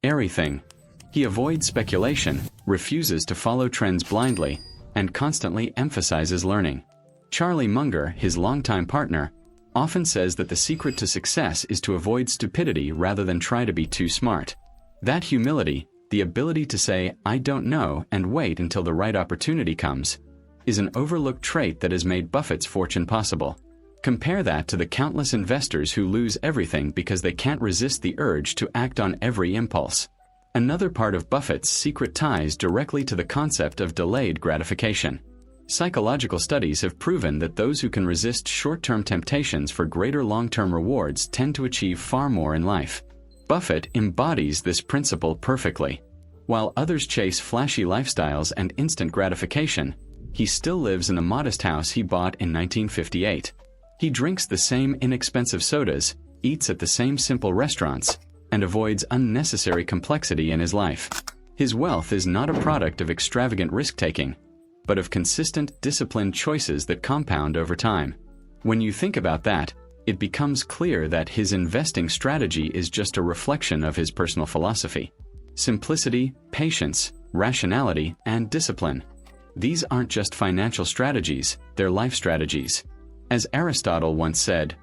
Everything. He avoids speculation, refuses to follow trends blindly, and constantly emphasizes learning. Charlie Munger, his longtime partner, often says that the secret to success is to avoid stupidity rather than try to be too smart. That humility, the ability to say, "I don't know," and wait until the right opportunity comes, is an overlooked trait that has made Buffett's fortune possible. Compare that to the countless investors who lose everything because they can't resist the urge to act on every impulse. Another part of Buffett's secret ties directly to the concept of delayed gratification. Psychological studies have proven that those who can resist short-term temptations for greater long-term rewards tend to achieve far more in life. Buffett embodies this principle perfectly. While others chase flashy lifestyles and instant gratification, he still lives in the modest house he bought in 1958. He drinks the same inexpensive sodas, eats at the same simple restaurants, and avoids unnecessary complexity in his life. His wealth is not a product of extravagant risk-taking, but of consistent, disciplined choices that compound over time. When you think about that, it becomes clear that his investing strategy is just a reflection of his personal philosophy. Simplicity, patience, rationality, and discipline. These aren't just financial strategies, they're life strategies. As Aristotle once said,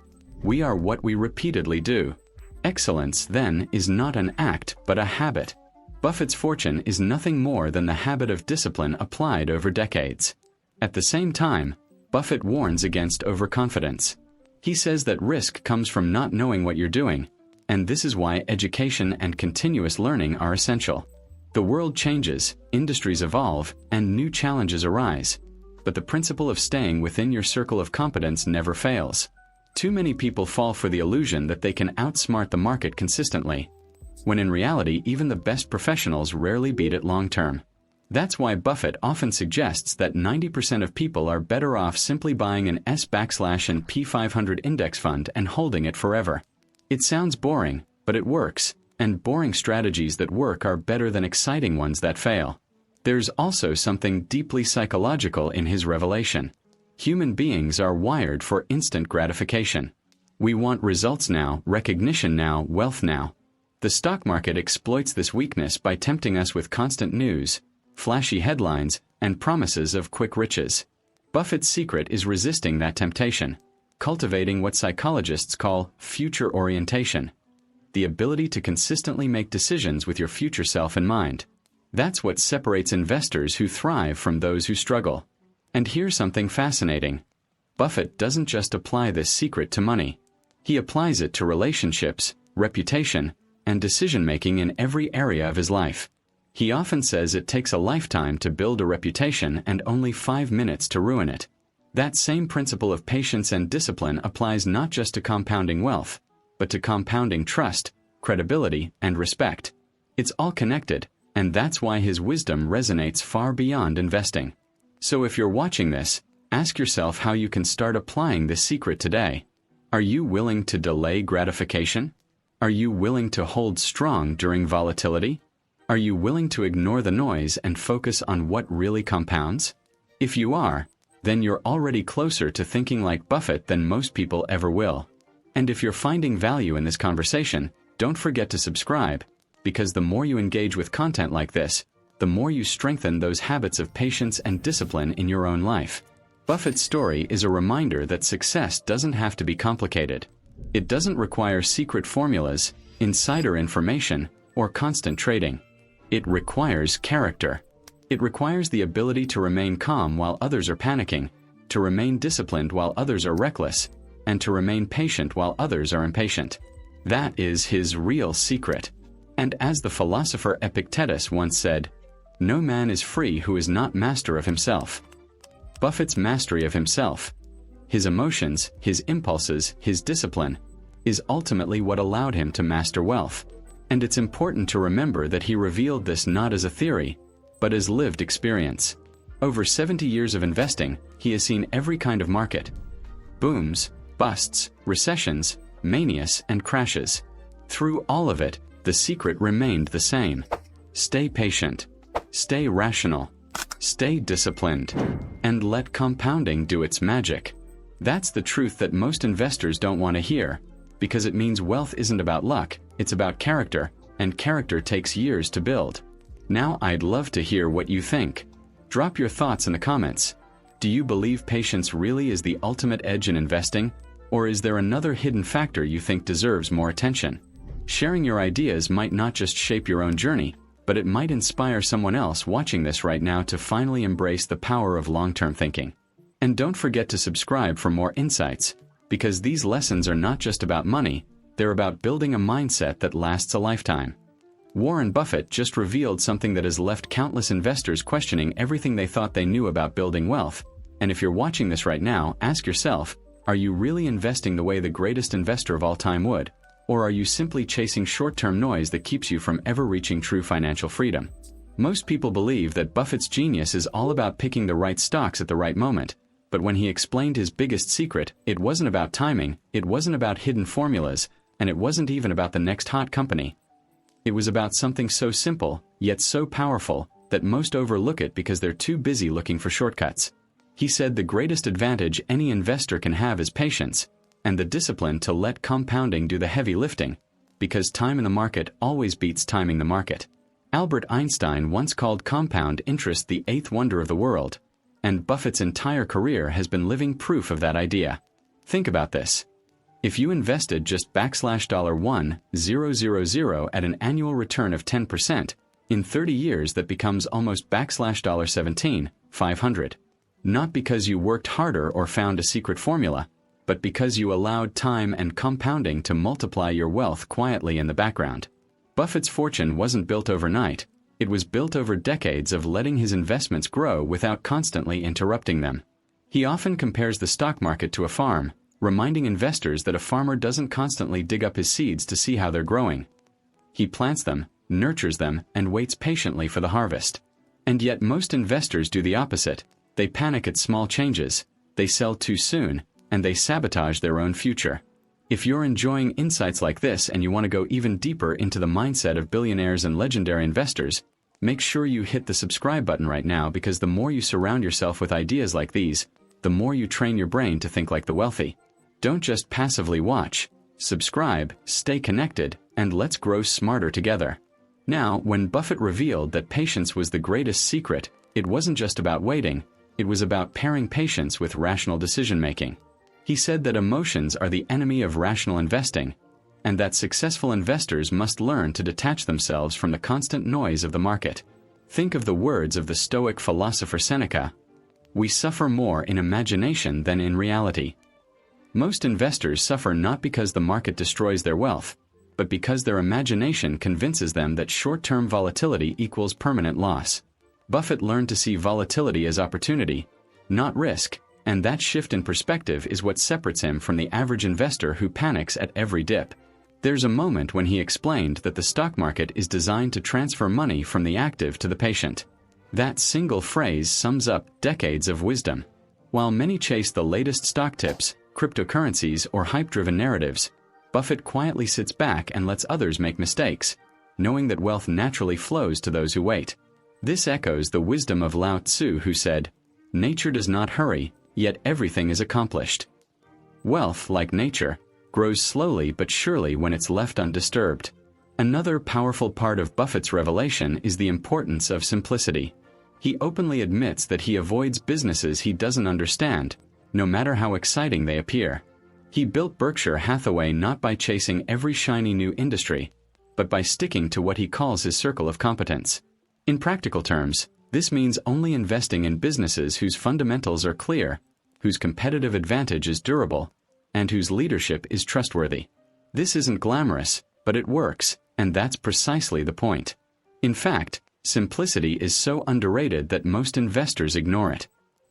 "We are what we repeatedly do." Excellence, then, is not an act, but a habit. Buffett's fortune is nothing more than the habit of discipline applied over decades. At the same time, Buffett warns against overconfidence. He says that risk comes from not knowing what you're doing, and this is why education and continuous learning are essential. The world changes, industries evolve, and new challenges arise, but the principle of staying within your circle of competence never fails. Too many people fall for the illusion that they can outsmart the market consistently, when in reality even the best professionals rarely beat it long-term. That's why Buffett often suggests that 90% of people are better off simply buying an S/P 500 index fund and holding it forever. It sounds boring, but it works, and boring strategies that work are better than exciting ones that fail. There's also something deeply psychological in his revelation. Human beings are wired for instant gratification. We want results now, recognition now, wealth now. The stock market exploits this weakness by tempting us with constant news, flashy headlines, and promises of quick riches. Buffett's secret is resisting that temptation, cultivating what psychologists call future orientation, the ability to consistently make decisions with your future self in mind. That's what separates investors who thrive from those who struggle. And here's something fascinating. Buffett doesn't just apply this secret to money. He applies it to relationships, reputation, and decision-making in every area of his life. He often says it takes a lifetime to build a reputation and only 5 minutes to ruin it. That same principle of patience and discipline applies not just to compounding wealth, but to compounding trust, credibility, and respect. It's all connected, and that's why his wisdom resonates far beyond investing. So if you're watching this, ask yourself how you can start applying this secret today. Are you willing to delay gratification? Are you willing to hold strong during volatility? Are you willing to ignore the noise and focus on what really compounds? If you are, then you're already closer to thinking like Buffett than most people ever will. And if you're finding value in this conversation, don't forget to subscribe, because the more you engage with content like this, the more you strengthen those habits of patience and discipline in your own life. Buffett's story is a reminder that success doesn't have to be complicated. It doesn't require secret formulas, insider information, or constant trading. It requires character. It requires the ability to remain calm while others are panicking, to remain disciplined while others are reckless, and to remain patient while others are impatient. That is his real secret. And as the philosopher Epictetus once said, "No man is free who is not master of himself." Buffett's mastery of himself, his emotions, his impulses, his discipline, is ultimately what allowed him to master wealth. And it's important to remember that he revealed this not as a theory, but as lived experience. Over 70 years of investing, he has seen every kind of market: booms, busts, recessions, manias, and crashes. Through all of it, the secret remained the same. Stay patient. Stay rational. Stay disciplined. And let compounding do its magic. That's the truth that most investors don't want to hear, because it means wealth isn't about luck, it's about character, and character takes years to build. Now I'd love to hear what you think. Drop your thoughts in the comments. Do you believe patience really is the ultimate edge in investing, or is there another hidden factor you think deserves more attention? Sharing your ideas might not just shape your own journey, but it might inspire someone else watching this right now to finally embrace the power of long-term thinking. And don't forget to subscribe for more insights, because these lessons are not just about money, they're about building a mindset that lasts a lifetime. Warren Buffett just revealed something that has left countless investors questioning everything they thought they knew about building wealth. And if you're watching this right now, ask yourself, are you really investing the way the greatest investor of all time would? Or are you simply chasing short-term noise that keeps you from ever reaching true financial freedom? Most people believe that Buffett's genius is all about picking the right stocks at the right moment, but when he explained his biggest secret, it wasn't about timing, it wasn't about hidden formulas, and it wasn't even about the next hot company. It was about something so simple, yet so powerful, that most overlook it because they're too busy looking for shortcuts. He said the greatest advantage any investor can have is patience, and the discipline to let compounding do the heavy lifting, because time in the market always beats timing the market. Albert Einstein once called compound interest the eighth wonder of the world, and Buffett's entire career has been living proof of that idea. Think about this. If you invested just $1,000 at an annual return of 10%, in 30 years that becomes almost $17,500. Not because you worked harder or found a secret formula, but because you allowed time and compounding to multiply your wealth quietly in the background. Buffett's fortune wasn't built overnight, it was built over decades of letting his investments grow without constantly interrupting them. He often compares the stock market to a farm, reminding investors that a farmer doesn't constantly dig up his seeds to see how they're growing. He plants them, nurtures them, and waits patiently for the harvest. And yet most investors do the opposite. They panic at small changes, they sell too soon, and they sabotage their own future. If you're enjoying insights like this and you want to go even deeper into the mindset of billionaires and legendary investors, make sure you hit the subscribe button right now, because the more you surround yourself with ideas like these, the more you train your brain to think like the wealthy. Don't just passively watch. Subscribe, stay connected, and let's grow smarter together. Now, when Buffett revealed that patience was the greatest secret, it wasn't just about waiting, it was about pairing patience with rational decision-making. He said that emotions are the enemy of rational investing, and that successful investors must learn to detach themselves from the constant noise of the market. Think of the words of the Stoic philosopher Seneca: "We suffer more in imagination than in reality." Most investors suffer not because the market destroys their wealth, but because their imagination convinces them that short-term volatility equals permanent loss. Buffett learned to see volatility as opportunity, not risk, and that shift in perspective is what separates him from the average investor who panics at every dip. There's a moment when he explained that the stock market is designed to transfer money from the active to the patient. That single phrase sums up decades of wisdom. While many chase the latest stock tips, cryptocurrencies, or hype-driven narratives, Buffett quietly sits back and lets others make mistakes, knowing that wealth naturally flows to those who wait. This echoes the wisdom of Lao Tzu, who said, "Nature does not hurry, yet everything is accomplished." Wealth, like nature, grows slowly but surely when it's left undisturbed. Another powerful part of Buffett's revelation is the importance of simplicity. He openly admits that he avoids businesses he doesn't understand, no matter how exciting they appear. He built Berkshire Hathaway not by chasing every shiny new industry, but by sticking to what he calls his circle of competence. In practical terms, this means only investing in businesses whose fundamentals are clear, whose competitive advantage is durable, and whose leadership is trustworthy. This isn't glamorous, but it works, and that's precisely the point. In fact, simplicity is so underrated that most investors ignore it.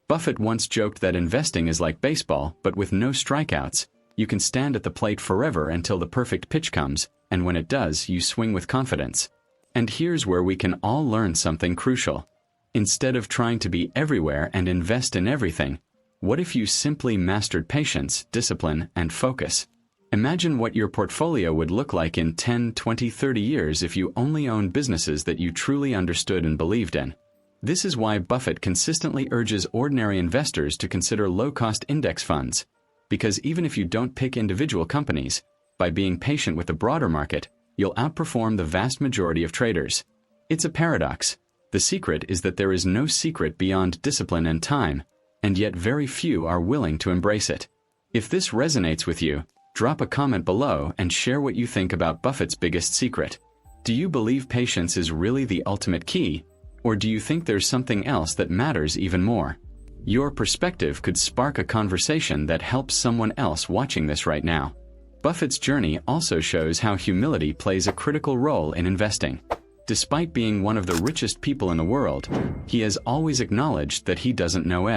Buffett once joked that investing is like baseball, but with no strikeouts. You can stand at the plate forever until the perfect pitch comes, and when it does, you swing with confidence. And here's where we can all learn something crucial. Instead of trying to be everywhere and invest in everything, what if you simply mastered patience, discipline, and focus? Imagine what your portfolio would look like in 10, 20, 30 years if you only owned businesses that you truly understood and believed in. This is why Buffett consistently urges ordinary investors to consider low-cost index funds, because even if you don't pick individual companies, by being patient with the broader market, you'll outperform the vast majority of traders. It's a paradox. The secret is that there is no secret beyond discipline and time, and yet very few are willing to embrace it. If this resonates with you, drop a comment below and share what you think about Buffett's biggest secret. Do you believe patience is really the ultimate key, or do you think there's something else that matters even more? Your perspective could spark a conversation that helps someone else watching this right now. Buffett's journey also shows how humility plays a critical role in investing. Despite being one of the richest people in the world, he has always acknowledged that he doesn't know